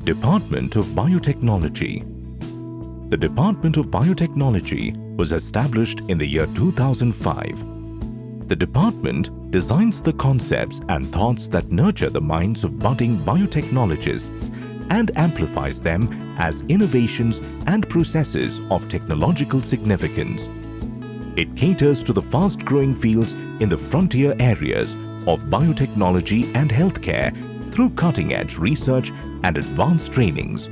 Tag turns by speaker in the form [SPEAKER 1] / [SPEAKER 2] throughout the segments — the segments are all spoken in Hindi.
[SPEAKER 1] Department of Biotechnology. The Department of Biotechnology was established in the year 2005. The department designs the concepts and thoughts that nurture the minds of budding biotechnologists and amplifies them as innovations and processes of technological significance. It caters to the fast-growing fields in the frontier areas of biotechnology and healthcare through cutting-edge research and advanced trainings.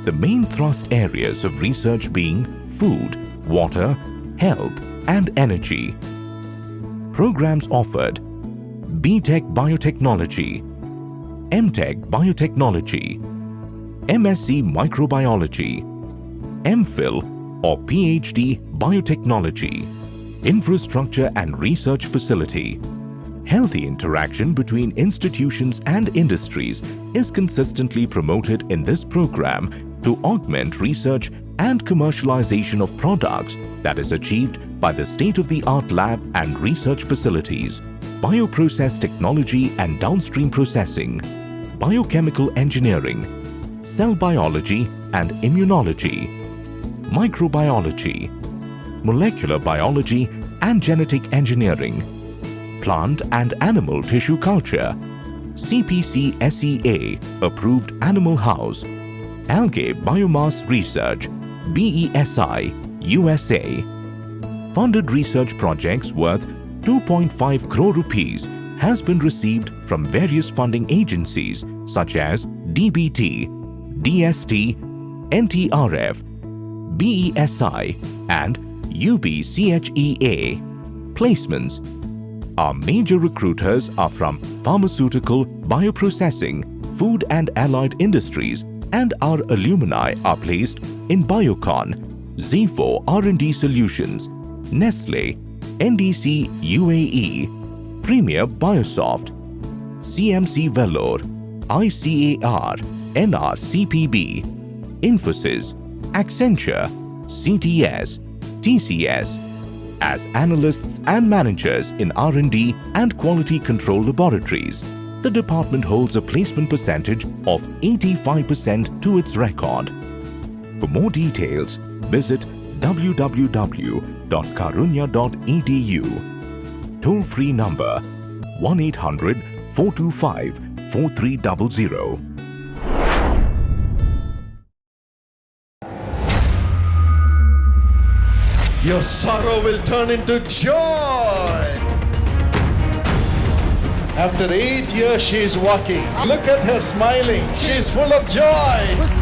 [SPEAKER 1] The main thrust areas of research being food, water, health, and energy. Programs offered: B.Tech Biotechnology, M.Tech Biotechnology, MSc Microbiology, M.Phil or PhD Biotechnology, Infrastructure and Research Facility. Healthy interaction between institutions and industries is consistently promoted in this program to augment research and commercialization of products that is achieved by the state-of-the-art lab and research facilities, bioprocess technology and downstream processing, biochemical engineering, cell biology and immunology, microbiology, molecular biology and genetic engineering, plant and animal tissue culture, CPC SEA approved animal house, algae biomass research, BESI, USA. Funded research projects worth 2.5 crore rupees has been received from various funding agencies such as DBT, DST, NTRF, BESI and UBCHEA. Placements. Our major recruiters are from pharmaceutical, bioprocessing, food and allied industries, and our alumni are placed in Biocon, Z4 R&D Solutions, Nestle, NDC UAE, Premier Biosoft, CMC Vellore, ICAR, NRCPB, Infosys, Accenture, CTS, TCS. As analysts and managers in R&D and quality control laboratories, the department holds a placement percentage of 85% to its record. For more details, visit www.karunya.edu. Toll-free number 1-800-425-4300.
[SPEAKER 2] Your sorrow will turn into joy. After 8 years, she is walking. Look at her smiling. She is full of joy.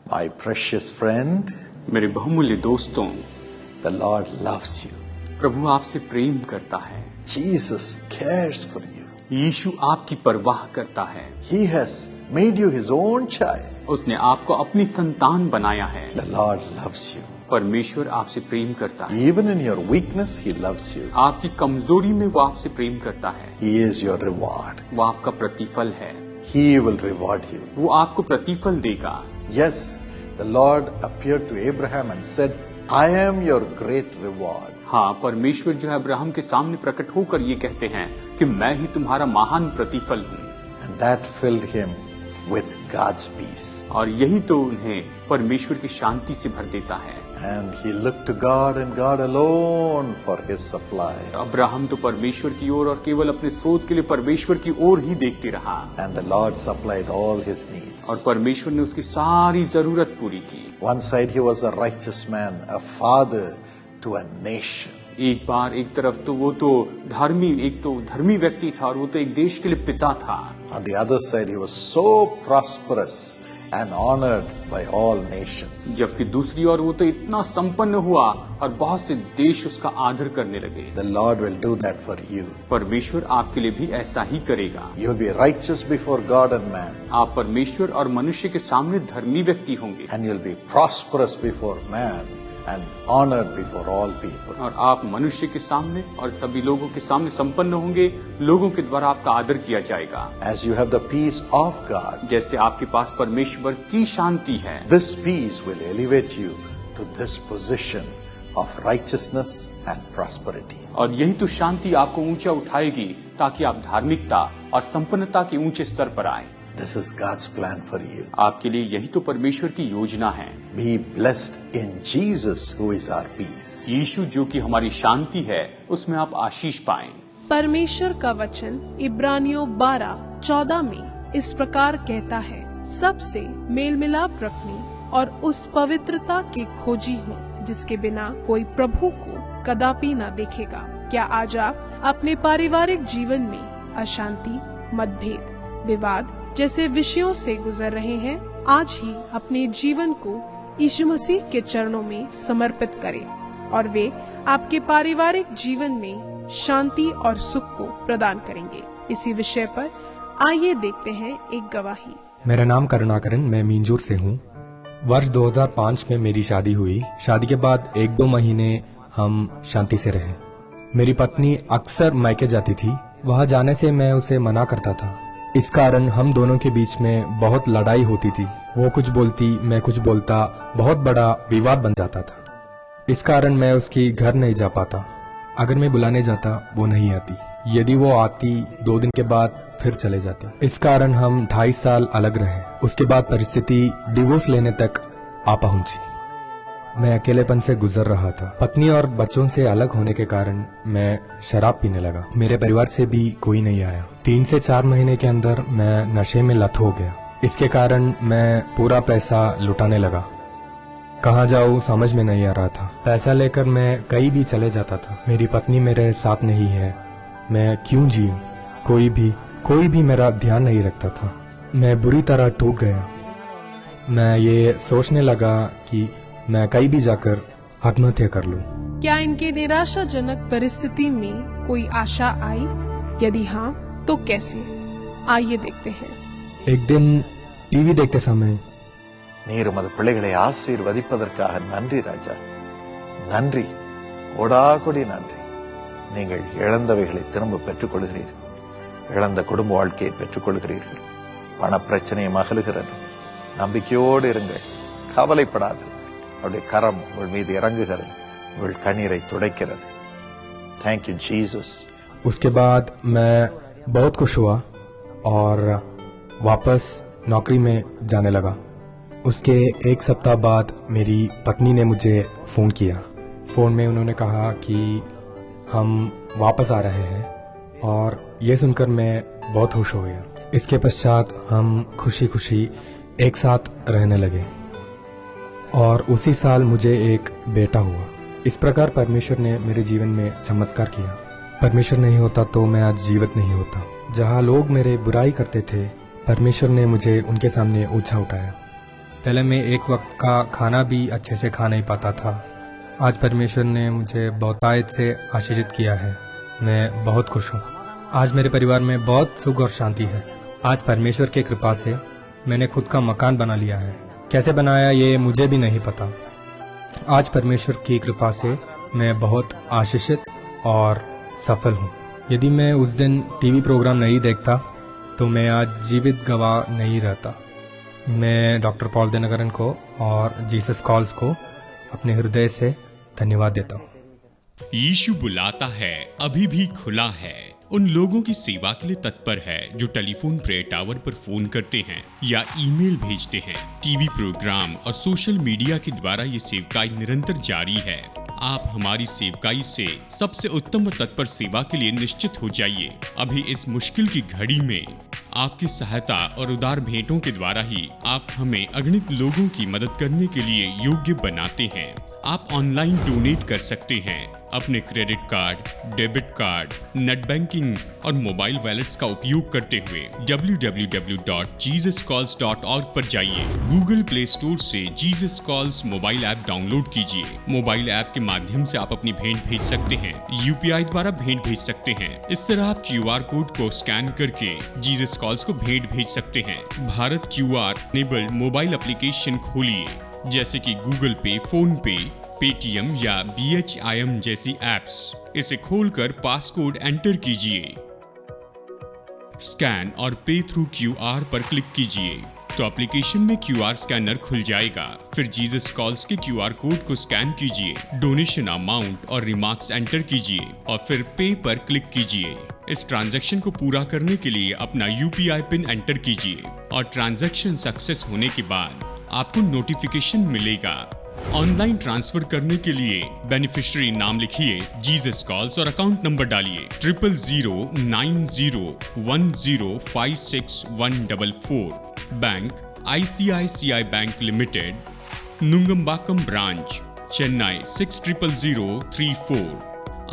[SPEAKER 2] My precious friend,
[SPEAKER 3] मेरे बहुमूल्य दोस्तों,
[SPEAKER 2] the Lord loves you.
[SPEAKER 3] प्रभु आपसे प्रेम करता है।
[SPEAKER 2] Jesus cares for you.
[SPEAKER 3] यीशु आपकी परवाह करता है।
[SPEAKER 2] He has made you his own child.
[SPEAKER 3] उसने आपको अपनी संतान बनाया है।
[SPEAKER 2] The Lord loves you.
[SPEAKER 3] परमेश्वर आपसे प्रेम करता है।
[SPEAKER 2] Even in your weakness, he loves you.
[SPEAKER 3] आपकी कमजोरी में वो आपसे प्रेम करता है।
[SPEAKER 2] He is your reward.
[SPEAKER 3] वो आपका प्रतिफल है।
[SPEAKER 2] He will reward you.
[SPEAKER 3] वो आपको प्रतिफल देगा।
[SPEAKER 2] Yes, the Lord appeared to Abraham and said, I am your great reward.
[SPEAKER 3] हाँ, परमेश्वर जो है अब्राहम के सामने प्रकट होकर ये कहते हैं कि मैं ही तुम्हारा महान प्रतिफल हूँ।
[SPEAKER 2] And that filled him with God's peace.
[SPEAKER 3] और यही तो उन्हें परमेश्वर की शांति से भर देता है।
[SPEAKER 2] And he looked to God and God alone for his supply.
[SPEAKER 3] Abraham तो परमेश्वर की ओर और केवल अपने स्रोत के लिए परमेश्वर की ओर ही देखते रहा।
[SPEAKER 2] And the Lord supplied all his needs.
[SPEAKER 3] और परमेश्वर ने उसकी सारी जरूरत पूरी की।
[SPEAKER 2] One side he was a righteous man, a father to a nation.
[SPEAKER 3] एक बार एक तरफ तो वो तो धर्मी व्यक्ति था और वो तो एक देश के लिए पिता था।
[SPEAKER 2] On the other side he was so prosperous and honored by all nations.
[SPEAKER 3] जबकि दूसरी ओर वो तो इतना संपन्न हुआ और बहुत से देश उसका आदर करने लगे।
[SPEAKER 2] The Lord will do that for you.
[SPEAKER 3] परमेश्वर आपके लिए भी ऐसा ही करेगा।
[SPEAKER 2] You'll be righteous before God and man.
[SPEAKER 3] आप परमेश्वर और मनुष्य के सामने धर्मी व्यक्ति होंगे।
[SPEAKER 2] And you'll be prosperous before man and honored before all people.
[SPEAKER 3] और आप मनुष्य के सामने और सभी लोगों के सामने संपन्न होंगे, लोगों के द्वारा आपका आदर किया जाएगा।
[SPEAKER 2] As you have the peace of God,
[SPEAKER 3] जैसे आपके पास परमेश्वर की शांति है,
[SPEAKER 2] this peace will elevate you to this position of righteousness and prosperity.
[SPEAKER 3] और यही तो शांति आपको ऊंचा उठाएगी ताकि आप धार्मिकता और संपन्नता के ऊंचे स्तर पर आए।
[SPEAKER 2] This is God's plan for you.
[SPEAKER 3] आपके लिए यही तो परमेश्वर की योजना है।
[SPEAKER 2] Be blessed in Jesus, who is our peace.
[SPEAKER 3] यीशु जो कि हमारी शांति है, उसमें आप आशीष पाएं।
[SPEAKER 4] परमेश्वर का वचन इब्रानियों 12:14 में इस प्रकार कहता है, सबसे मेल मिलाप रखने और उस पवित्रता के खोजी हूँ जिसके बिना कोई प्रभु को कदापि न देखेगा। क्या आज आप अपने पारिवारिक जीवन में अशांति, मतभेद, विवाद जैसे विषयों से गुजर रहे हैं? आज ही अपने जीवन को यीशु मसीह के चरणों में समर्पित करें और वे आपके पारिवारिक जीवन में शांति और सुख को प्रदान करेंगे। इसी विषय पर आइए देखते हैं एक गवाही।
[SPEAKER 5] मेरा नाम करुणाकरण, मैं मींजूर से हूँ। वर्ष 2005 में मेरी शादी हुई। शादी के बाद 1-2 महीने हम शांति से रहे। मेरी पत्नी अक्सर मायके जाती थी। वहाँ जाने से मैं उसे मना करता था। इस कारण हम दोनों के बीच में बहुत लड़ाई होती थी। वो कुछ बोलती, मैं कुछ बोलता, बहुत बड़ा विवाद बन जाता था। इस कारण मैं उसकी घर नहीं जा पाता। अगर मैं बुलाने जाता, वो नहीं आती। यदि वो आती, 2 दिन के बाद फिर चले जाती। इस कारण हम 2.5 साल अलग रहे। उसके बाद परिस्थिति डिवोर्स लेने तक आ पहुंची। मैं अकेलेपन से गुजर रहा था। पत्नी और बच्चों से अलग होने के कारण मैं शराब पीने लगा। मेरे परिवार से भी कोई नहीं आया। 3 से 4 महीने के अंदर मैं नशे में लत हो गया। इसके कारण मैं पूरा पैसा लुटाने लगा। कहाँ जाऊँ समझ में नहीं आ रहा था। पैसा लेकर मैं कहीं भी चले जाता था। मेरी पत्नी मेरे साथ नहीं है, मैं क्यों जीऊँ? कोई भी मेरा ध्यान नहीं रखता था। मैं बुरी तरह टूट गया। मैं ये सोचने लगा कि मैं कहीं भी जाकर आत्महत्या कर लूं।
[SPEAKER 4] क्या इनके निराशाजनक परिस्थिति में कोई आशा आई? यदि हाँ, तो कैसे? आइए देखते हैं।
[SPEAKER 5] एक दिन टीवी देखते समय,
[SPEAKER 2] நீர் உமது பிள்ளைகளை ஆசீர்வதிப்பதற்காக நன்றி ராஜா, நன்றி, கோடாகோடி நன்றி. நீங்கள் இழந்தவைகளை திரும்ப பெற்றுக் கொள்கிறீர்கள். இழந்த குடும்ப வாழ்க்கையை பெற்றுக் கொள்கிறீர்கள். பணப்பிரச்சனையும் அகலுகிறது. நம்பிக்கையோடு இருங்கள், கவலைப்படாதீர்கள். அவருடைய கரம் உங்கள் மீது இறங்குகிறது, உங்கள் கண்ணீரை துடைக்கிறது. Thank you Jesus.
[SPEAKER 5] उसके बाद मैं बहुत खुश हुआ और वापस नौकरी में जाने लगा। उसके 1 सप्ताह बाद मेरी पत्नी ने मुझे फोन किया। फोन में उन्होंने कहा कि हम वापस आ रहे हैं और ये सुनकर मैं बहुत खुश हो गया। इसके पश्चात हम खुशी खुशी एक साथ रहने लगे और उसी साल मुझे एक बेटा हुआ। इस प्रकार परमेश्वर ने मेरे जीवन में चमत्कार किया। परमेश्वर नहीं होता तो मैं आज जीवित नहीं होता। जहाँ लोग मेरे बुराई करते थे, परमेश्वर ने मुझे उनके सामने ऊंचा उठाया। पहले मैं एक वक्त का खाना भी अच्छे से खा नहीं पाता था। आज परमेश्वर ने मुझे बहुतायत से आशीषित किया है। मैं बहुत खुश हूँ। आज मेरे परिवार में बहुत सुख और शांति है। आज परमेश्वर की कृपा से मैंने खुद का मकान बना लिया है। कैसे बनाया ये मुझे भी नहीं पता। आज परमेश्वर की कृपा से मैं बहुत आशीषित और सफल हूँ। यदि मैं उस दिन टीवी प्रोग्राम नहीं देखता तो मैं आज जीवित गवाह नहीं रहता। मैं डॉक्टर पॉल दिनकरन को और जीसस कॉल्स को अपने हृदय से धन्यवाद देता हूँ।
[SPEAKER 6] यीशु बुलाता है, अभी भी खुला है। उन लोगों की सेवा के लिए तत्पर है जो टेलीफोन प्रेयर टावर पर फोन करते हैं या ईमेल भेजते हैं। टीवी प्रोग्राम और सोशल मीडिया के द्वारा ये सेवकाई निरंतर जारी है। आप हमारी सेवकाई से सबसे उत्तम व तत्पर सेवा के लिए निश्चित हो जाइए। अभी इस मुश्किल की घड़ी में आपकी सहायता और उदार भेंटों के द्वारा ही आप हमें अगणित लोगों की मदद करने के लिए योग्य बनाते हैं। आप ऑनलाइन डोनेट कर सकते हैं अपने credit card, debit card, net banking और मोबाइल वॉलेट्स का उपयोग करते हुए www.jesuscalls.org पर जाइए। गूगल प्ले स्टोर से Jesus calls mobile app download कीजिए। मोबाइल ऐप के माध्यम से आप अपनी भेंट भेज सकते हैं, यूपीआई द्वारा भेंट भेज सकते हैं। इस तरह आप QR कोड को स्कैन करके जीसस कॉल्स को भेंट भेज सकते हैं। Bharat QR enabled mobile application खोलिए, जैसे कि गूगल पे, फोन पे, पेटीएम या BHIM जैसी एप्स। इसे खोलकर पासकोड एंटर कीजिए, स्कैन और पे थ्रू QR पर क्लिक कीजिए तो एप्लीकेशन में QR स्कैनर खुल जाएगा। फिर जीसस कॉल्स के QR कोड को स्कैन कीजिए, डोनेशन अमाउंट और रिमार्क्स एंटर कीजिए और फिर पे पर क्लिक कीजिए। इस ट्रांजैक्शन को पूरा करने के लिए अपना UPI पिन एंटर कीजिए और ट्रांजैक्शन सक्सेस होने के बाद आपको नोटिफिकेशन मिलेगा। ऑनलाइन ट्रांसफर करने के लिए बेनिफिशियरी नाम लिखिए जीसस कॉल्स और अकाउंट नंबर डालिए 000901056144। Bank ICICI bank limited, Nungambakkam branch, Chennai 600034।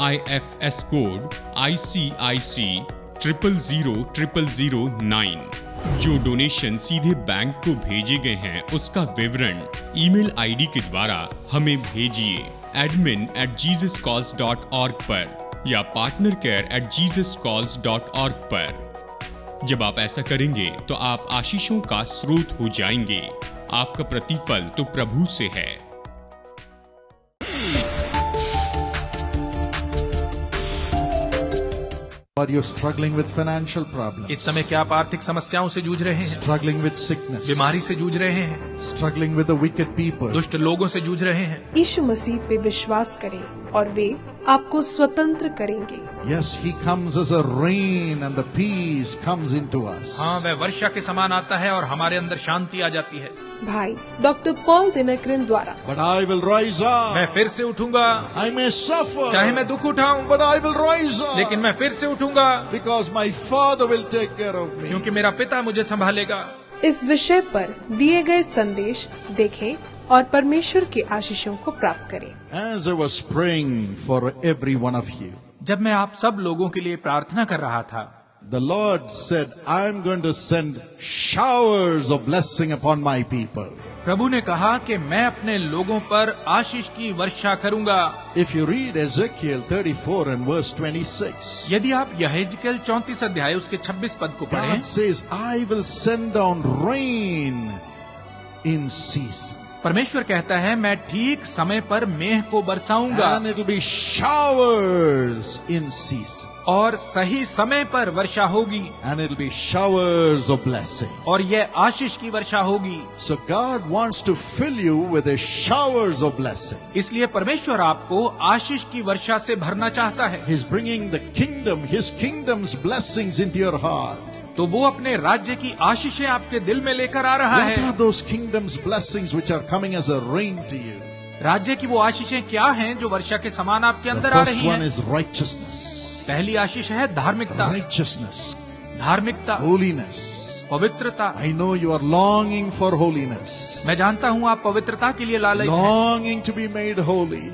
[SPEAKER 6] IFS code ICIC 000009। जो डोनेशन सीधे बैंक को भेजे गए हैं उसका विवरण ईमेल ID के द्वारा हमें भेजिए admin@jesuscalls.org पर या partnercare@jesuscalls.org पर। जब आप ऐसा करेंगे तो आप आशीषों का स्रोत हो जाएंगे। आपका प्रतिफल तो प्रभु से है।
[SPEAKER 7] Are you struggling with financial problems?
[SPEAKER 8] इस समय क्या आप आर्थिक समस्याओं से जूझ रहे हैं?
[SPEAKER 7] Struggling with sickness?
[SPEAKER 8] बीमारी से जूझ रहे हैं?
[SPEAKER 7] Struggling with the wicked people?
[SPEAKER 8] दुष्ट लोगों से जूझ रहे हैं?
[SPEAKER 4] यीशु मसीह पे विश्वास करें और वे आपको स्वतंत्र करेंगे।
[SPEAKER 7] Yes, He comes as a rain and the peace comes into us.
[SPEAKER 8] हाँ, वह वर्षा के समान आता है और हमारे अंदर शांति आ जाती है।
[SPEAKER 4] भाई डॉक्टर पॉल दिनकरन द्वारा।
[SPEAKER 7] But I will rise up.
[SPEAKER 8] मैं फिर से उठूंगा।
[SPEAKER 7] I may suffer.
[SPEAKER 8] चाहे मैं दुख उठाऊं,
[SPEAKER 7] But I will rise up.
[SPEAKER 8] लेकिन मैं फिर से उठूंगा।
[SPEAKER 7] Because my Father will take care of me.
[SPEAKER 8] क्योंकि मेरा पिता मुझे संभालेगा।
[SPEAKER 4] इस विषय पर दिए गए संदेश देखें और परमेश्वर के आशीषों को प्राप्त करें।
[SPEAKER 7] As I was praying for every one of you,
[SPEAKER 8] जब मैं आप सब लोगों के लिए प्रार्थना कर रहा था,
[SPEAKER 7] the Lord said, I am going to send showers of blessing upon my people.
[SPEAKER 8] प्रभु ने कहा कि मैं अपने लोगों पर आशीष की वर्षा करूंगा।
[SPEAKER 7] If you read Ezekiel 34 and verse 26,
[SPEAKER 8] यदि आप यहेजकेल 34 अध्याय उसके 26 पद को पढ़ें,
[SPEAKER 7] God says, I will send down rain in season.
[SPEAKER 8] परमेश्वर कहता है मैं ठीक समय पर मेघ को बरसाऊंगा
[SPEAKER 7] And it will be showers in season.
[SPEAKER 8] और सही समय पर वर्षा होगी
[SPEAKER 7] And it will be showers of blessing.
[SPEAKER 8] और यह आशीष की वर्षा होगी।
[SPEAKER 7] So God wants to fill you with the showers of blessing.
[SPEAKER 8] इसलिए परमेश्वर आपको आशीष की वर्षा से भरना चाहता है।
[SPEAKER 7] He's bringing the kingdom, His kingdom's blessings into your heart.
[SPEAKER 8] तो वो अपने राज्य की आशीषें आपके दिल में लेकर आ रहा
[SPEAKER 7] What
[SPEAKER 8] है।
[SPEAKER 7] are those kingdom's blessings which are coming as a rain to you?
[SPEAKER 8] राज्य की वो आशीषें क्या हैं जो वर्षा के समान आपके
[SPEAKER 7] The
[SPEAKER 8] अंदर आ
[SPEAKER 7] first
[SPEAKER 8] रही
[SPEAKER 7] one
[SPEAKER 8] हैं?
[SPEAKER 7] is righteousness.
[SPEAKER 8] पहली आशीष है धार्मिकता।
[SPEAKER 7] Righteousness.
[SPEAKER 8] धार्मिकता,
[SPEAKER 7] Holiness.
[SPEAKER 8] पवित्रता।
[SPEAKER 7] I know you are longing for holiness.
[SPEAKER 8] मैं जानता हूँ आप पवित्रता के लिए लालयित हैं।
[SPEAKER 7] Longing to be made holy.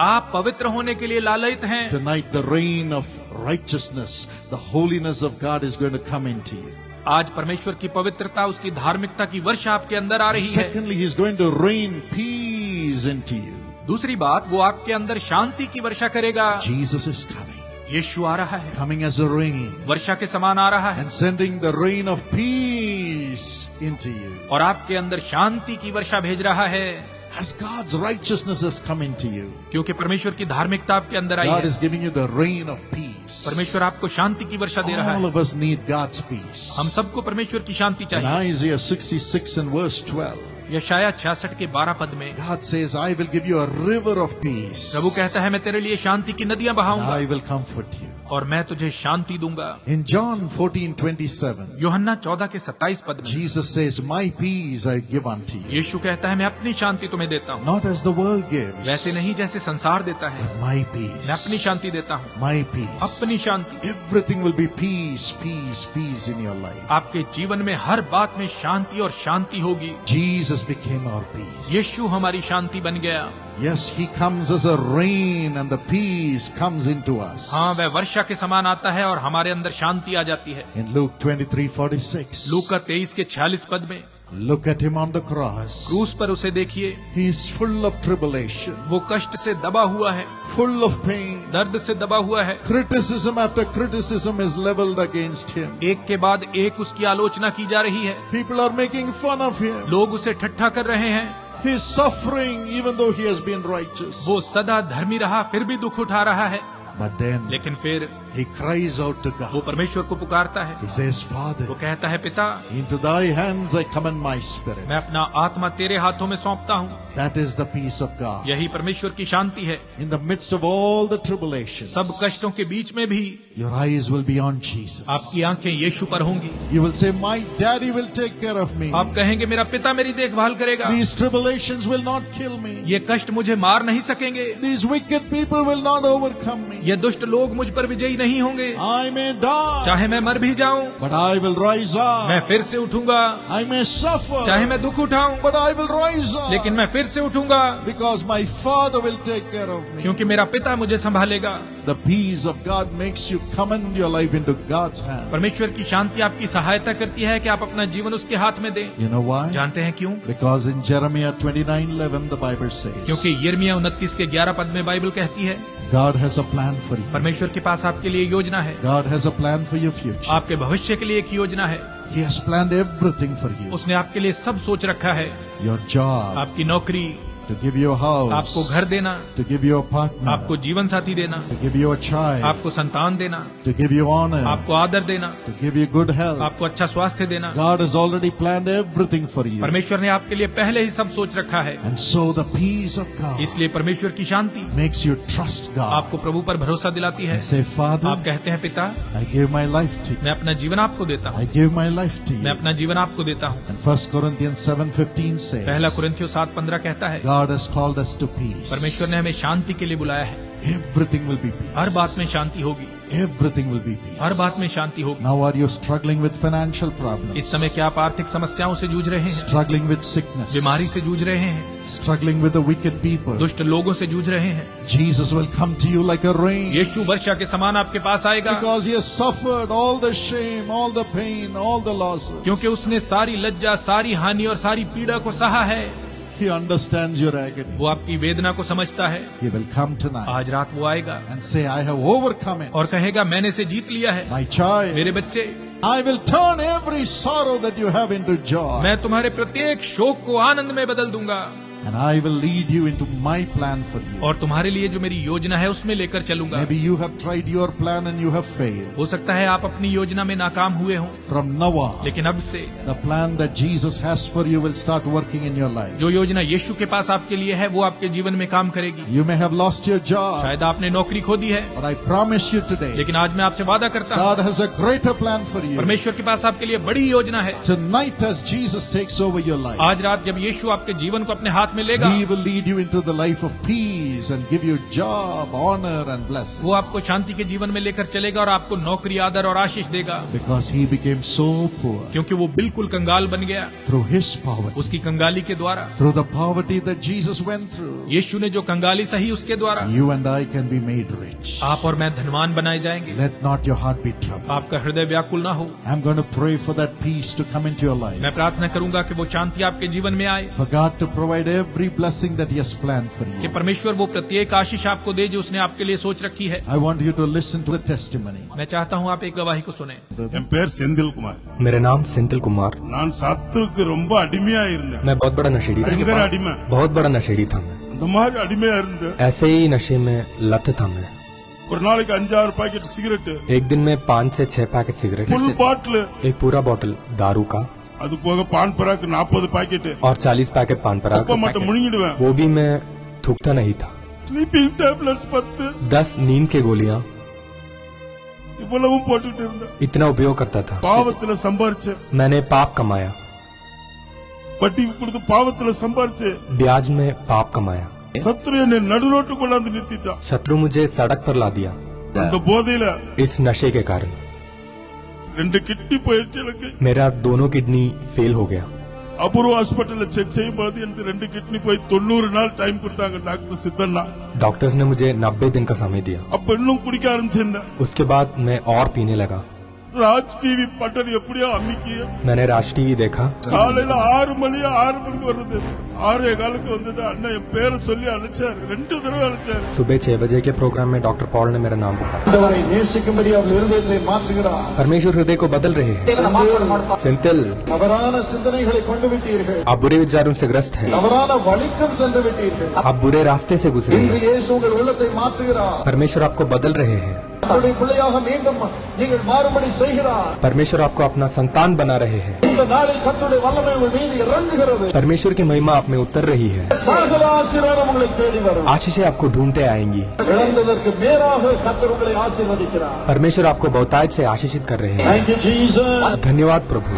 [SPEAKER 8] आप पवित्र होने के लिए लालयित हैं।
[SPEAKER 7] Tonight the rain of righteousness, the holiness of God is going to come into you.
[SPEAKER 8] आज परमेश्वर की पवित्रता, उसकी धार्मिकता की वर्षा आपके अंदर आ रही है।
[SPEAKER 7] Secondly, He's going to rain peace into you.
[SPEAKER 8] दूसरी बात, वो आपके अंदर शांति की वर्षा करेगा।
[SPEAKER 7] Jesus is coming.
[SPEAKER 8] यीशु आ रहा है,
[SPEAKER 7] Coming as a rain.
[SPEAKER 8] वर्षा के समान आ रहा है
[SPEAKER 7] And sending the rain of peace into you.
[SPEAKER 8] और आपके अंदर शांति की वर्षा भेज रहा है।
[SPEAKER 7] As God's righteousness has come into you,
[SPEAKER 8] क्योंकि परमेश्वर की धार्मिकता आपके अंदर आई
[SPEAKER 7] God
[SPEAKER 8] है।
[SPEAKER 7] is giving you the rain of peace.
[SPEAKER 8] परमेश्वर आपको शांति की वर्षा दे रहा
[SPEAKER 7] All
[SPEAKER 8] है।
[SPEAKER 7] of us need God's peace.
[SPEAKER 8] हम सबको परमेश्वर की शांति
[SPEAKER 7] In
[SPEAKER 8] चाहिए।
[SPEAKER 7] Isaiah 66 and verse 12,
[SPEAKER 8] यशायाह 66 के 12 पद में
[SPEAKER 7] God says, I will give you a river of peace.
[SPEAKER 8] प्रभु कहता है मैं तेरे लिए शांति की नदियां
[SPEAKER 7] And
[SPEAKER 8] बहाऊंगा
[SPEAKER 7] I will comfort you.
[SPEAKER 8] और मैं तुझे शांति दूंगा।
[SPEAKER 7] In John 14:27,
[SPEAKER 8] यूहन्ना 14 के 27 पद में
[SPEAKER 7] Jesus says, My peace I give unto you.
[SPEAKER 8] यीशु कहता है मैं अपनी शांति तुम्हें देता हूँ,
[SPEAKER 7] Not as the world gives,
[SPEAKER 8] वैसे नहीं जैसे संसार देता है।
[SPEAKER 7] but my
[SPEAKER 8] मैं
[SPEAKER 7] peace.
[SPEAKER 8] अपनी शांति देता हूँ,
[SPEAKER 7] My peace.
[SPEAKER 8] अपनी शांति।
[SPEAKER 7] Everything will be peace, peace, peace in your life.
[SPEAKER 8] आपके जीवन में हर बात में शांति और शांति होगी।
[SPEAKER 7] Jesus became our peace.
[SPEAKER 8] यीशु हमारी शांति बन गया।
[SPEAKER 7] Yes, he comes as a rain and the peace comes into us.
[SPEAKER 8] हाँ, वह वर्षा के समान आता है और हमारे अंदर शांति आ जाती है।
[SPEAKER 7] In Luke 23:46.
[SPEAKER 8] लूका 23 के 46 पद में
[SPEAKER 7] Look at him on the cross.
[SPEAKER 8] क्रूस पर उसे देखिए,
[SPEAKER 7] He is full of tribulation,
[SPEAKER 8] वो कष्ट से दबा हुआ है,
[SPEAKER 7] full of pain.
[SPEAKER 8] दर्द से दबा हुआ है।
[SPEAKER 7] Criticism after criticism is leveled against him.
[SPEAKER 8] एक के बाद एक उसकी आलोचना की जा रही है।
[SPEAKER 7] People are making fun of him.
[SPEAKER 8] लोग उसे ठट्ठा कर रहे हैं।
[SPEAKER 7] He is suffering even though he has been righteous.
[SPEAKER 8] वो सदा धर्मी रहा, फिर भी दुख उठा रहा है।
[SPEAKER 7] But then
[SPEAKER 8] लेकिन फिर
[SPEAKER 7] he cries out to
[SPEAKER 8] वो
[SPEAKER 7] God.
[SPEAKER 8] परमेश्वर को पुकारता है।
[SPEAKER 7] He says, Father,
[SPEAKER 8] वो कहता है, पिता,
[SPEAKER 7] into thy hands I commend my spirit.
[SPEAKER 8] मैं अपना आत्मा तेरे हाथों में सौंपता हूँ।
[SPEAKER 7] That is the peace of God.
[SPEAKER 8] यही परमेश्वर की शांति है।
[SPEAKER 7] In the midst of all the tribulations,
[SPEAKER 8] सब कष्टों के बीच में भी
[SPEAKER 7] your eyes will be on Jesus.
[SPEAKER 8] आपकी आंखें यीशु पर होंगी।
[SPEAKER 7] You will say, my daddy will take care of me.
[SPEAKER 8] आप कहेंगे, मेरा पिता मेरी देखभाल करेगा।
[SPEAKER 7] These tribulations will not kill me.
[SPEAKER 8] ये कष्ट मुझे मार नहीं सकेंगे।
[SPEAKER 7] These wicked people will not overcome me.
[SPEAKER 8] ये दुष्ट लोग मुझ पर विजयी नहीं होंगे।
[SPEAKER 7] I may die,
[SPEAKER 8] चाहे मैं मर भी जाऊं,
[SPEAKER 7] but I will rise
[SPEAKER 8] मैं
[SPEAKER 7] up.
[SPEAKER 8] फिर से उठूंगा।
[SPEAKER 7] I may suffer,
[SPEAKER 8] चाहे मैं दुख उठाऊं,
[SPEAKER 7] but I will rise up.
[SPEAKER 8] लेकिन मैं फिर से उठूंगा,
[SPEAKER 7] Because my Father will take care of me.
[SPEAKER 8] क्योंकि मेरा पिता मुझे संभालेगा।
[SPEAKER 7] The peace of God makes you commend your life into God's hand.
[SPEAKER 8] परमेश्वर की शांति आपकी सहायता करती है कि आप अपना जीवन उसके हाथ में दें।
[SPEAKER 7] You know why?
[SPEAKER 8] जानते हैं क्यों?
[SPEAKER 7] Because in Jeremiah 29:11 the Bible says,
[SPEAKER 8] क्योंकि यिर्मयाह 29 के 11 पद में बाइबल कहती है,
[SPEAKER 7] God has a plan for you.
[SPEAKER 8] परमेश्वर के पास आपके लिए योजना है।
[SPEAKER 7] God has a plan for your future.
[SPEAKER 8] आपके भविष्य के लिए एक योजना है।
[SPEAKER 7] He has planned everything for you.
[SPEAKER 8] उसने आपके लिए सब सोच रखा है।
[SPEAKER 7] Your job,
[SPEAKER 8] आपकी नौकरी,
[SPEAKER 7] to give you a house,
[SPEAKER 8] आपको घर देना,
[SPEAKER 7] to give you a partner,
[SPEAKER 8] आपको जीवन साथी देना,
[SPEAKER 7] to give you a child,
[SPEAKER 8] आपको संतान देना,
[SPEAKER 7] to give you honor,
[SPEAKER 8] आपको आदर देना,
[SPEAKER 7] to give you good health.
[SPEAKER 8] आपको अच्छा स्वास्थ्य देना।
[SPEAKER 7] God has already planned everything for you.
[SPEAKER 8] परमेश्वर ने आपके लिए पहले ही सब सोच रखा है।
[SPEAKER 7] And so the peace of God
[SPEAKER 8] इसलिए परमेश्वर की शांति
[SPEAKER 7] makes you trust God.
[SPEAKER 8] आपको प्रभु पर भरोसा दिलाती है।
[SPEAKER 7] And say, Father,
[SPEAKER 8] आप कहते हैं, पिता,
[SPEAKER 7] I give my life to you.
[SPEAKER 8] मैं अपना जीवन आपको देता हूँ।
[SPEAKER 7] I give my life to
[SPEAKER 8] मैं
[SPEAKER 7] you.
[SPEAKER 8] अपना जीवन आपको देता हूँ।
[SPEAKER 7] And 1 Corinthians 7:15
[SPEAKER 8] पहला
[SPEAKER 7] says,
[SPEAKER 8] कुरिन्थियों 7:15 कहता है,
[SPEAKER 7] God has called us to peace.
[SPEAKER 8] परमेश्वर ने हमें शांति के लिए बुलाया है।
[SPEAKER 7] Everything will be
[SPEAKER 8] her
[SPEAKER 7] peace.
[SPEAKER 8] बात में शांति होगी।
[SPEAKER 7] Everything will be peace.
[SPEAKER 8] हर बात में शांति होगी।
[SPEAKER 7] Now are you struggling with financial problems?
[SPEAKER 8] इस समय क्या आप आर्थिक समस्याओं से जूझ रहे हैं?
[SPEAKER 7] Struggling with sickness?
[SPEAKER 8] बीमारी से जूझ रहे हैं?
[SPEAKER 7] Struggling with the wicked people?
[SPEAKER 8] दुष्ट लोगों से जूझ रहे हैं?
[SPEAKER 7] Jesus will come to you like a rain.
[SPEAKER 8] यीशु वर्षा के समान आपके पास आएगा,
[SPEAKER 7] Because he has suffered all the shame, all the pain, all the losses.
[SPEAKER 8] क्योंकि उसने सारी लज्जा, सारी हानि और सारी पीड़ा को सहा है।
[SPEAKER 7] He understands your agony.
[SPEAKER 8] वो आपकी वेदना को समझता है।
[SPEAKER 7] He will come tonight
[SPEAKER 8] आज रात वो आएगा
[SPEAKER 7] and say, I have overcome it.
[SPEAKER 8] और कहेगा, मैंने इसे जीत लिया है।
[SPEAKER 7] My child,
[SPEAKER 8] मेरे बच्चे,
[SPEAKER 7] I will turn every sorrow that you have into joy.
[SPEAKER 8] मैं तुम्हारे प्रत्येक शोक को आनंद में बदल दूंगा
[SPEAKER 7] And I will lead you into my plan for you.
[SPEAKER 8] और तुम्हारे लिए जो मेरी योजना है उसमें लेकर चलूंगा।
[SPEAKER 7] Maybe you have tried your plan and you have failed.
[SPEAKER 8] हो सकता है आप अपनी योजना में नाकाम हुए हों,
[SPEAKER 7] From now on,
[SPEAKER 8] लेकिन अब से
[SPEAKER 7] the plan that Jesus has for you will start working in your life.
[SPEAKER 8] जो योजना यीशु के पास आपके लिए है वो आपके जीवन में काम करेगी।
[SPEAKER 7] You may have lost your job,
[SPEAKER 8] शायद आपने नौकरी खो दी है,
[SPEAKER 7] but I promise you today,
[SPEAKER 8] लेकिन आज मैं आपसे वादा करता हूँ,
[SPEAKER 7] God has a greater plan for you.
[SPEAKER 8] परमेश्वर के पास आपके लिए बड़ी योजना है।
[SPEAKER 7] Tonight as Jesus takes over your life,
[SPEAKER 8] आज रात जब यीशु आपके जीवन को अपने हाथ में लेगा,
[SPEAKER 7] He will lead you into the life of peace and give you job, honor and blessing.
[SPEAKER 8] वो आपको शांति के जीवन में लेकर चलेगा और आपको नौकरी, आदर और आशीष देगा।
[SPEAKER 7] Because he became so poor
[SPEAKER 8] क्योंकि वो बिल्कुल कंगाल बन गया
[SPEAKER 7] through his poverty,
[SPEAKER 8] उसकी कंगाली के द्वारा।
[SPEAKER 7] through the poverty that Jesus went through.
[SPEAKER 8] यीशु ने जो कंगाली सही उसके द्वारा
[SPEAKER 7] You and I can be made rich.
[SPEAKER 8] आप और मैं धनवान बनाए जाएंगे।
[SPEAKER 7] Let not your heart be troubled.
[SPEAKER 8] आपका हृदय व्याकुल ना हो।
[SPEAKER 7] I'm going to pray for that peace to come into your life.
[SPEAKER 8] मैं प्रार्थना करूंगा कि वो शांति आपके जीवन में आए,
[SPEAKER 7] For God to provide every blessing that he has planned for
[SPEAKER 8] कि
[SPEAKER 7] you.
[SPEAKER 8] परमेश्वर वो प्रत्येक आशीष आपको दे जो उसने आपके लिए सोच रखी है।
[SPEAKER 7] I want you to listen to the testimony.
[SPEAKER 8] मैं चाहता हूँ आप एक गवाही को सुने।
[SPEAKER 9] என் பேர் செந்தில்குமார்.
[SPEAKER 5] मेरा नाम सेंथिल कुमार।
[SPEAKER 9] நான் சத்துருக்கு ரொம்ப அடிமையா இருந்தேன்.
[SPEAKER 5] मैं बहुत बड़ा नशेड़ी था।
[SPEAKER 9] பயங்கர அடிமை.
[SPEAKER 5] बहुत बड़ा नशेड़ी था मैं।
[SPEAKER 9] அந்த மாதிரி அடிமையா இருந்தேன்.
[SPEAKER 5] ऐसे ही नशे में लत था मैं।
[SPEAKER 9] ஒரு நாளைக்கு 5-6 பாக்கெட் சிகரெட்,
[SPEAKER 5] एक दिन में 5 से 6 पैकेट सिगरेट,
[SPEAKER 9] ஃபுல் பாட்டில்,
[SPEAKER 5] एक पूरा बोतल दारू का,
[SPEAKER 9] அது போக பான் பராக்கு 40 பாக்கெட்
[SPEAKER 5] और 40 पैकेट पान पराग
[SPEAKER 9] அப்ப மட்டும் முழுங்கிடுவேன்.
[SPEAKER 5] वो भी मैं थूकता नहीं था।
[SPEAKER 9] ஸ்லீப்பிங் டேப்லெட்ஸ்
[SPEAKER 5] 10 नींद के गोलियां
[SPEAKER 9] இவ்வளவும் போட்டுட்டு இருந்தேன்.
[SPEAKER 5] इतना उपयोग करता था।
[SPEAKER 9] பாவத்துல சம்பாரிச்சேன்.
[SPEAKER 5] मैंने पाप कमाया,
[SPEAKER 9] வட்டி கொடுத்து பாவத்துல சம்பாரிச்சேன்.
[SPEAKER 5] ब्याज में पाप कमाया।
[SPEAKER 9] சத்ரு என்னை நடுரோட்டு கொண்டாந்து நிறுத்திட்டான்.
[SPEAKER 5] शत्रु मुझे सड़क पर ला दिया
[SPEAKER 9] அந்த போதையில
[SPEAKER 5] इस नशे के कारण।
[SPEAKER 9] 2 கிட்னி போயிடுச்சு எனக்கு.
[SPEAKER 5] मेरा दोनों किडनी फेल हो गया।
[SPEAKER 9] அபூர்வ ஹாஸ்பிட்டல்ல செக் செய்யும்போது எனக்கு 2 கிட்னி போய் 90 நாள் டைம் கொடுத்தாங்க டாக்டர் சித்தண்ணா.
[SPEAKER 5] डॉक्टर्स ने मुझे 90 दिन का समय दिया.
[SPEAKER 9] அப்ப இன்னும் குடிக்க ஆரம்பிச்சிருந்தேன்.
[SPEAKER 5] उसके बाद मैं और पीने लगा.
[SPEAKER 9] ராஜ் டிவி பட்டன் எப்படியோ அம்மிக்கிய.
[SPEAKER 5] मैंने राज टीवी देखा.
[SPEAKER 9] காலையில 6 மணிக்கு வருது. 6:15 வந்தது. அண்ணா என் பேரை சொல்லி அழைச்சாரு. 2 தடவை அழைச்சாரு.
[SPEAKER 5] सुबह 6 बजे के प्रोग्राम में डॉक्टर पॉल ने मेरा नाम पुकारा. परमेश्वर हृदय को बदल रहे हैं. सिंथिल, आप बुरे विचारों से ग्रस्त हैं. आप बुरे रास्ते से गुजरे हैं. परमेश्वर आपको बदल रहे हैं. परमेश्वर आपको अपना संतान बना रहे हैं. परमेश्वर की महिमा आप में उतर रही है. आशीषें आपको ढूंढते आएंगी. परमेश्वर आपको बहुतायत से आशीषित कर रहे हैं. धन्यवाद प्रभु.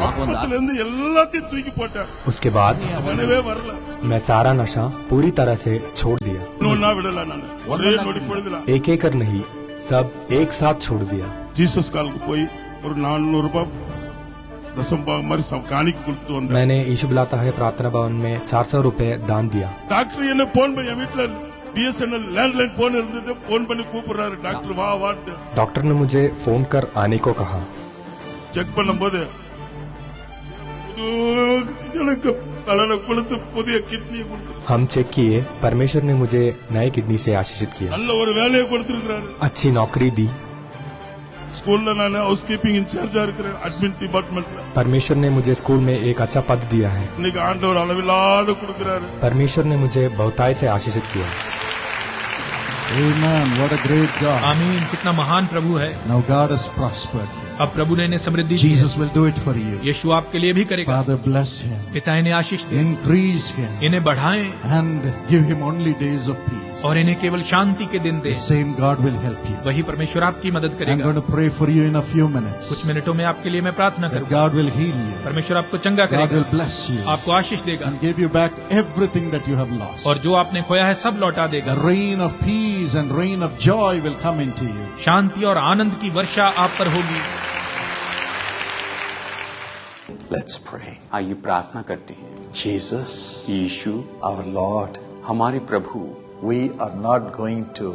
[SPEAKER 9] எல்லாத்தையும் போட்டார்.
[SPEAKER 5] उसके बाद
[SPEAKER 9] அவனவே வரல.
[SPEAKER 5] मैं सारा नशा पूरी तरह से छोड़ दिया.
[SPEAKER 9] ஒண்ணா விடல நான். ஒரே நொடி பொழுதுல
[SPEAKER 5] एक एक कर नहीं, सब एक साथ छोड़ दिया.
[SPEAKER 9] ஜீசஸ் காலுக்கு போய் ஒரு 400 ரூபாய் दसम भाग हमारी कानिक கொடுத்துட்டு வந்தேன்.
[SPEAKER 5] मैंने यीशु बुलाता है प्रार्थना भवन में 400 रुपए दान दिया.
[SPEAKER 9] டாக்டர் என்ன போன் பண்ணி என் வீட்ல BSNL लैंडलाइन फोन இருந்தது. போன் பண்ணி கூப்பிடுறாரு டாக்டர் வா வான்னு.
[SPEAKER 5] डॉक्टर ने मुझे फोन कर आने को कहा.
[SPEAKER 9] செக் பண்ணும்போது எனக்கு தலையில கொடுத்து புதிய கிட்னியை கொடுத்து.
[SPEAKER 5] हम चेक किए. परमेश्वर ने मुझे नए किडनी से आशीषित किया.
[SPEAKER 9] நல்ல ஒரு வேலையை கொடுத்திருக்காரு.
[SPEAKER 5] अच्छी नौकरी दी.
[SPEAKER 9] स्कूल में हाउस कीपिंग इंचार्जा एडमिन डिपार्टमेंट.
[SPEAKER 5] परमेश्वर ने मुझे स्कूल में एक अच्छा पद दिया है. परमेश्वर ने मुझे बहुतायत से आशीषित किया.
[SPEAKER 7] Amen. What a great God.
[SPEAKER 8] आमीन. कितना महान प्रभु है.
[SPEAKER 7] Now God has prospered you.
[SPEAKER 8] अब प्रभु ने इन्हें समृद्धि दी.
[SPEAKER 7] Jesus will do it for you.
[SPEAKER 8] यीशु आपके लिए भी करेगा.
[SPEAKER 7] Father, bless him.
[SPEAKER 8] पिता इन्हें आशीष दे.
[SPEAKER 7] Increase him.
[SPEAKER 8] इन्हें बढ़ाएं.
[SPEAKER 7] And give him only days of peace.
[SPEAKER 8] और इन्हें केवल शांति के दिन दे.
[SPEAKER 7] The same God will help you.
[SPEAKER 8] वही परमेश्वर आपकी मदद
[SPEAKER 7] I'm
[SPEAKER 8] करेगा.
[SPEAKER 7] going to pray for you in a few minutes.
[SPEAKER 8] कुछ मिनटों में आपके लिए मैं प्रार्थना
[SPEAKER 7] That
[SPEAKER 8] करूंगा.
[SPEAKER 7] God will heal you.
[SPEAKER 8] परमेश्वर आपको चंगा
[SPEAKER 7] God
[SPEAKER 8] करेगा.
[SPEAKER 7] will bless you.
[SPEAKER 8] आपको आशीष देगा.
[SPEAKER 7] And give you back everything that you have lost.
[SPEAKER 8] और जो आपने खोया है सब लौटा देगा.
[SPEAKER 7] The rain of peace and rain of joy will come into you.
[SPEAKER 8] शांति और आनंद की वर्षा आप पर होगी.
[SPEAKER 2] Let's pray.
[SPEAKER 3] आइए प्रार्थना करते हैं.
[SPEAKER 2] Jesus,
[SPEAKER 3] यीशु
[SPEAKER 2] our Lord,
[SPEAKER 3] हमारे प्रभु,
[SPEAKER 2] we are not going to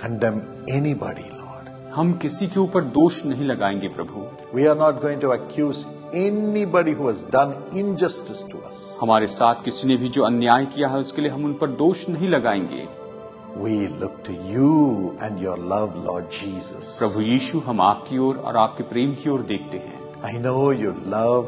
[SPEAKER 2] condemn anybody, Lord.
[SPEAKER 3] हम किसी के ऊपर दोष नहीं लगाएंगे प्रभु.
[SPEAKER 2] We are not going to accuse anybody who has done injustice to us.
[SPEAKER 3] हमारे साथ किसी ने भी जो अन्याय किया है उसके लिए हम उन पर दोष नहीं लगाएंगे.
[SPEAKER 2] We look to you and your love, Lord Jesus.
[SPEAKER 3] प्रभु यीशु, हम आपकी ओर और आपके प्रेम की ओर देखते हैं.
[SPEAKER 2] I know you love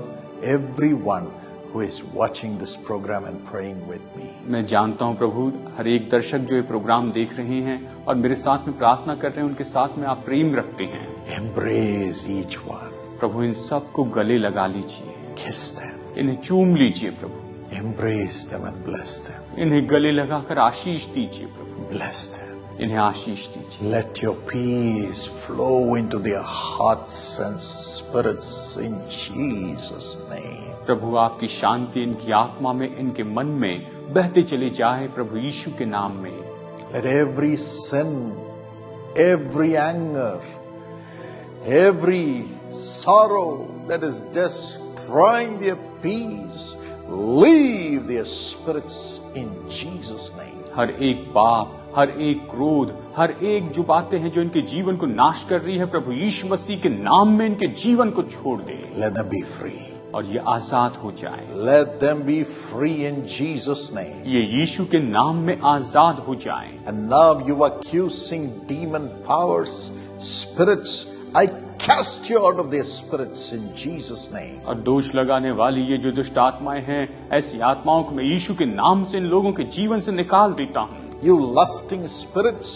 [SPEAKER 2] everyone who is watching this program and praying with me.
[SPEAKER 3] मैं जानता हूं प्रभु, हर एक दर्शक जो ये प्रोग्राम देख रहे हैं और मेरे साथ में प्रार्थना कर रहे हैं, उनके साथ में आप प्रेम रखते हैं.
[SPEAKER 2] Embrace each one.
[SPEAKER 3] प्रभु इन सबको गले लगा लीजिए.
[SPEAKER 2] Kiss them.
[SPEAKER 3] इन्हें चूम लीजिए प्रभु.
[SPEAKER 2] Embrace them and bless them.
[SPEAKER 3] इन्हें गले लगाकर आशीष दीजिए प्रभु.
[SPEAKER 2] Bless them.
[SPEAKER 3] इन्हें आशीष दीजिए.
[SPEAKER 2] Let your peace flow into their hearts and spirits in Jesus' name.
[SPEAKER 3] प्रभु आपकी शांति इनकी आत्मा में, इनके मन में बहते चले जाए प्रभु यीशु के नाम में.
[SPEAKER 2] Let every sin, every anger, every sorrow that is destroying their peace leave their spirits in Jesus' name.
[SPEAKER 3] हर एक पाप, हर एक क्रोध, हर एक जो बातें हैं जो इनके जीवन को नाश कर रही है, प्रभु यीशु मसीह के नाम में इनके जीवन को छोड़ दे.
[SPEAKER 2] Let them be free.
[SPEAKER 3] और ये आजाद हो जाए.
[SPEAKER 2] Let them be free in Jesus' name.
[SPEAKER 3] ये यीशु के नाम में आजाद हो जाए.
[SPEAKER 2] And now you accusing demon powers, spirits, I cast you out of their spirits in Jesus' name.
[SPEAKER 3] और दोष लगाने वाली ये जो दुष्ट आत्माएं हैं, ऐसी आत्माओं को मैं यीशु के नाम से इन लोगों के जीवन से निकाल देता हूं.
[SPEAKER 2] You lusting spirits,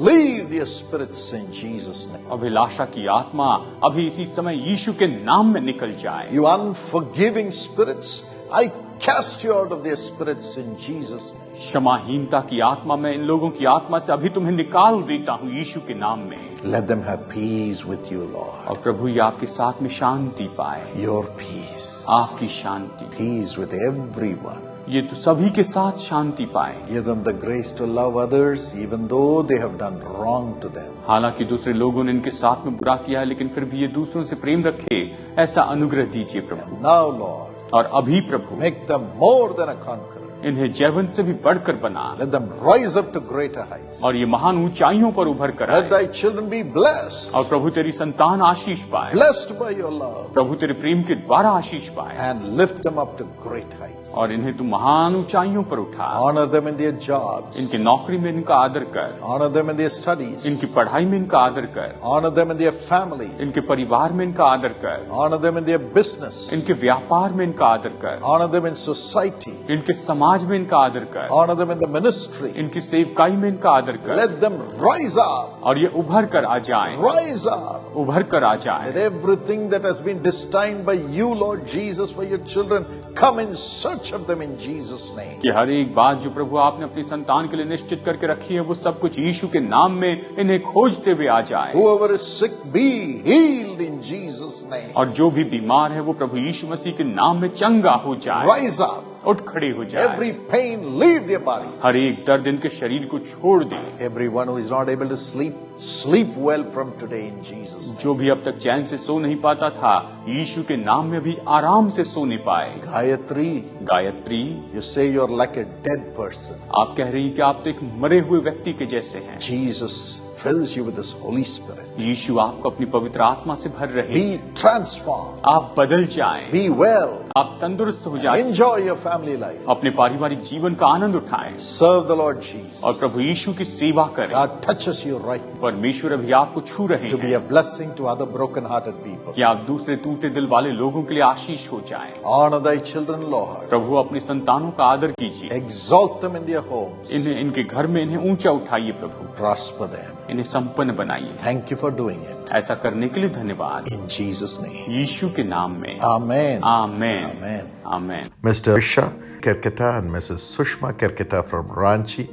[SPEAKER 2] leave their spirits in Jesus' name.
[SPEAKER 3] अभिलाषा की आत्मा अभी इसी समय यीशु के नाम में निकल जाए.
[SPEAKER 2] You unforgiving spirits, I cast you out of their spirits in Jesus' name.
[SPEAKER 3] क्षमाहीनता की आत्मा, मैं इन लोगों की आत्मा से अभी तुम्हें निकाल देता हूं यीशु के नाम में.
[SPEAKER 2] Let them have peace with you, Lord.
[SPEAKER 3] और प्रभु ये आपके साथ में शांति पाए.
[SPEAKER 2] Your peace.
[SPEAKER 3] आपकी शांति.
[SPEAKER 2] Peace with everyone.
[SPEAKER 3] ये तो सभी के साथ शांति पाए.
[SPEAKER 2] Give them the grace to love others even though they have done wrong to them.
[SPEAKER 3] हालांकि दूसरे लोगों ने इनके साथ में बुरा किया है, लेकिन फिर भी ये दूसरों से प्रेम रखे, ऐसा अनुग्रह दीजिए प्रभु.
[SPEAKER 2] And now, Lord,
[SPEAKER 3] और अभी प्रभु
[SPEAKER 2] Make them more than a conqueror.
[SPEAKER 3] इन्हें जयवंत से भी बढ़कर बना
[SPEAKER 2] Let them rise up to greater heights.
[SPEAKER 3] और ये महान ऊंचाइयों पर उभर कर
[SPEAKER 2] Let
[SPEAKER 3] आए।
[SPEAKER 2] thy children be blessed.
[SPEAKER 3] और प्रभु तेरी संतान आशीष पाए,
[SPEAKER 2] Blessed by your love.
[SPEAKER 3] प्रभु तेरे प्रेम के द्वारा आशीष पाए,
[SPEAKER 2] And lift them up to great heights.
[SPEAKER 3] और इन्हें तू महान ऊंचाइयों पर उठा।
[SPEAKER 2] Honor them in their jobs.
[SPEAKER 3] इनकी नौकरी में इनका आदर कर,
[SPEAKER 2] Honor them in their studies.
[SPEAKER 3] इनकी पढ़ाई में इनका आदर कर,
[SPEAKER 2] Honor them in their family.
[SPEAKER 3] इनके परिवार में इनका आदर कर,
[SPEAKER 2] Honor them in their business.
[SPEAKER 3] इनके व्यापार में इनका आदर कर,
[SPEAKER 2] Honor them in society.
[SPEAKER 3] इनके समाज में इनका आदर कर,
[SPEAKER 2] Honor them in the ministry.
[SPEAKER 3] इनकी सेवकाई में इनका आदर कर,
[SPEAKER 2] Let them rise up.
[SPEAKER 3] और ये उभर कर आ जाएं,
[SPEAKER 2] Rise up.
[SPEAKER 3] उभर कर आ
[SPEAKER 2] Let
[SPEAKER 3] जाएं।
[SPEAKER 2] everything that has been destined by you, Lord Jesus, for your children, come in search of them in Jesus' name.
[SPEAKER 3] कि हर एक बात जो प्रभु आपने अपनी संतान के लिए निश्चित करके रखी है, वो सब कुछ यीशु के नाम में इन्हें खोजते हुए आ जाए।
[SPEAKER 2] Whoever is sick, be healed in Jesus' name.
[SPEAKER 3] और जो भी बीमार है वो प्रभु यीशु मसीह के नाम में चंगा हो जाए,
[SPEAKER 2] Rise up.
[SPEAKER 3] उठ खड़े हो जाए।
[SPEAKER 2] Every pain, leave their bodies.
[SPEAKER 3] हर एक दर्द इनके शरीर को छोड़ दे।
[SPEAKER 2] Everyone who is not able to sleep, sleep well from today in Jesus' name.
[SPEAKER 3] जो भी अब तक चैन से सो नहीं पाता था, यीशु के नाम में भी आराम से सोने पाए।
[SPEAKER 2] Gayatri,
[SPEAKER 3] Gayatri,
[SPEAKER 2] you say you're like a dead person.
[SPEAKER 3] आप कह रही हैं कि आप तो एक मरे हुए व्यक्ति के जैसे हैं।
[SPEAKER 2] Jesus fills you with His Holy Spirit.
[SPEAKER 3] यीशु आपको अपनी पवित्र आत्मा से भर रहे।
[SPEAKER 2] Be transformed.
[SPEAKER 3] आप बदल जाएं,
[SPEAKER 2] Be well.
[SPEAKER 3] आप तंदुरुस्त हो जाएं,
[SPEAKER 2] Enjoy your family life.
[SPEAKER 3] अपने पारिवारिक जीवन का आनंद उठाएं
[SPEAKER 2] Serve the Lord Jesus.
[SPEAKER 3] और प्रभु यीशु की सेवा करें।
[SPEAKER 2] God touches you right now
[SPEAKER 3] परमेश्वर अभी आपको छू रहे
[SPEAKER 2] to be
[SPEAKER 3] हैं
[SPEAKER 2] a blessing to other broken-hearted people.
[SPEAKER 3] कि आप दूसरे टूटे दिल वाले लोगों के लिए आशीष हो जाएं।
[SPEAKER 2] Honor thy children, Lord.
[SPEAKER 3] प्रभु अपनी संतानों का आदर कीजिए,
[SPEAKER 2] Exalt them in their homes.
[SPEAKER 3] इन्हें इनके घर में इन्हें ऊंचा उठाइए प्रभु,
[SPEAKER 2] Prosper them.
[SPEAKER 3] इन्हें संपन्न बनाइए।
[SPEAKER 2] Thank you for doing it.
[SPEAKER 3] ऐसा करने के लिए धन्यवाद,
[SPEAKER 2] In Jesus' name.
[SPEAKER 3] यीशु के नाम में,
[SPEAKER 2] Amen.
[SPEAKER 3] Amen,
[SPEAKER 2] Amen.
[SPEAKER 3] Amen.
[SPEAKER 2] Mr. Risha Kerketa and Mrs. Sushma Kerketa from Ranchi.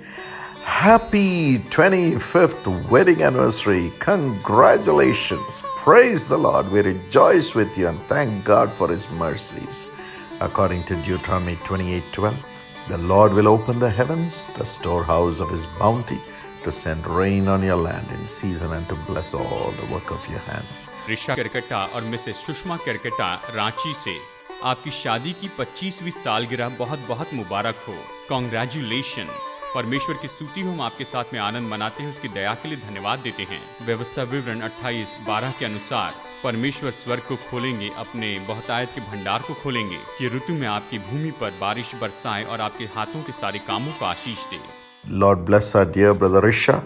[SPEAKER 2] Happy 25th wedding anniversary. Congratulations. Praise the Lord. We rejoice with you and thank God for His mercies. According to Deuteronomy 28:12, the Lord will open the heavens, the storehouse of His bounty, to send rain on your land in season and to bless all the work of your hands.
[SPEAKER 6] ऋषा करकटा और मिसेस सुषमा करकटा रांची से आपकी शादी की 25वीं सालगिरह बहुत बहुत मुबारक हो। कॉन्ग्रेचुलेशन। परमेश्वर की स्तुति हम आपके साथ में आनंद मनाते हैं, उसकी दया के लिए धन्यवाद देते हैं। व्यवस्था विवरण 28:12 के अनुसार परमेश्वर स्वर्ग को खोलेंगे, अपने बहुतायत के भंडार को खोलेंगे कि ऋतु में आपकी भूमि पर बारिश बरसाए और आपके हाथों के सारे कामों को आशीष दे।
[SPEAKER 2] Lord bless our dear brother Risha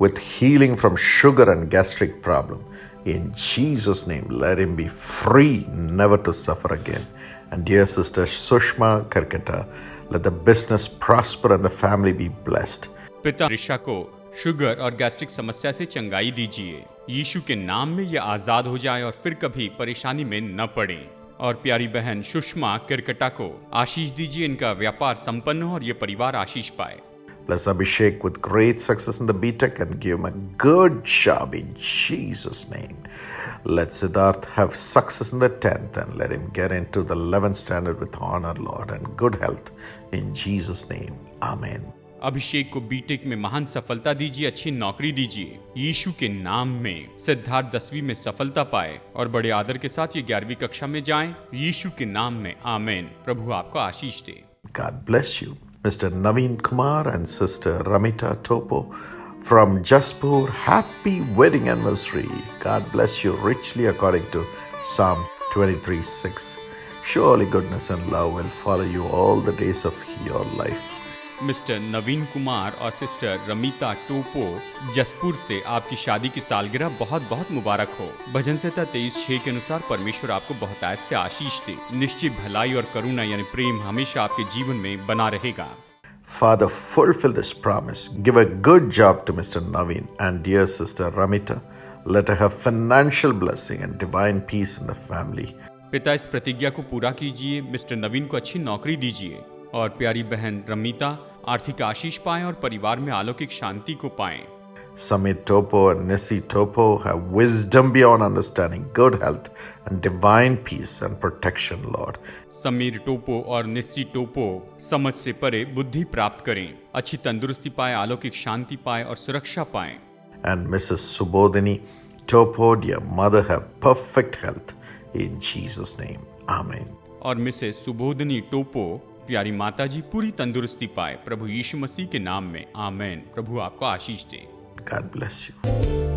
[SPEAKER 2] with healing from sugar and gastric problem. In Jesus' name, let him be free, never to suffer again. And dear sister Sushma Karkata, let the business prosper and the family be blessed.
[SPEAKER 6] पिता ऋषा को शुगर और गैस्ट्रिक समस्या से चंगाई दीजिए। यीशु के नाम में ये आजाद हो जाए और फिर कभी परेशानी में न पड़े। और प्यारी बहन सुषमा करकटा को आशीष दीजिए, इनका व्यापार संपन्न हो और ये परिवार आशीष पाए।
[SPEAKER 2] Bless Abhishek with great success in the BTech and give him a good job in Jesus' name. Let Siddharth have success in the 10th and let him get into the 11th standard with honor, Lord, and good health in Jesus' name. Amen.
[SPEAKER 6] अभिषेक को बीटेक में महान सफलता दीजिए, अच्छी नौकरी दीजिए। यीशु के नाम में सिद्धार्थ 10वीं में सफलता पाए और बड़े आदर के साथ ये 11वीं कक्षा में जाएं। यीशु के नाम में आमेन। प्रभु आपको आशीष दे।
[SPEAKER 2] God bless you. Mr. Naveen Kumar and Sister Ramita Topo from Jaspur, happy wedding anniversary. God bless you richly according to Psalm 23:6. Surely goodness and love will follow you all the days of your life.
[SPEAKER 6] Mister Naveen Kumar और सिस्टर रमीता टोपो जसपुर से आपकी शादी की सालगिरह बहुत बहुत मुबारक हो। भजन संहिता 23:6 के अनुसार परमेश्वर आपको बहुतायत से आशीष दे। निश्चित भलाई और करुणा यानी प्रेम हमेशा आपके जीवन में बना रहेगा।
[SPEAKER 2] Father, fulfill this promise. Give a good job to Mr. Naveen and dear sister Ramita. Let her have financial blessing and divine peace in the family.
[SPEAKER 6] पिता इस प्रतिज्ञा को पूरा कीजिए, मिस्टर नवीन को अच्छी नौकरी दीजिए और प्यारी बहन रमीता आर्थिक आशीष पाएं और परिवार में अलौकिक शांति को पाएं।
[SPEAKER 2] Samit Topo and Nissi Topo have wisdom beyond understanding, good health and divine peace and protection, Lord.
[SPEAKER 6] Sameer टोपो और निस्सी टोपो समझ से परे बुद्धि प्राप्त करें, अच्छी तंदुरुस्ती पाएं, अलौकिक शांति पाएं और सुरक्षा पाएं।
[SPEAKER 2] And Mrs. Subodhini Topo, dear mother, have perfect health in Jesus' name. Amen.
[SPEAKER 3] और मिसेस सुबोधनी टोपो, प्यारी माताजी पूरी तंदुरुस्ती पाए प्रभु यीशु मसीह के नाम में, आमेन। प्रभु आपको आशीष दे।
[SPEAKER 2] God bless you.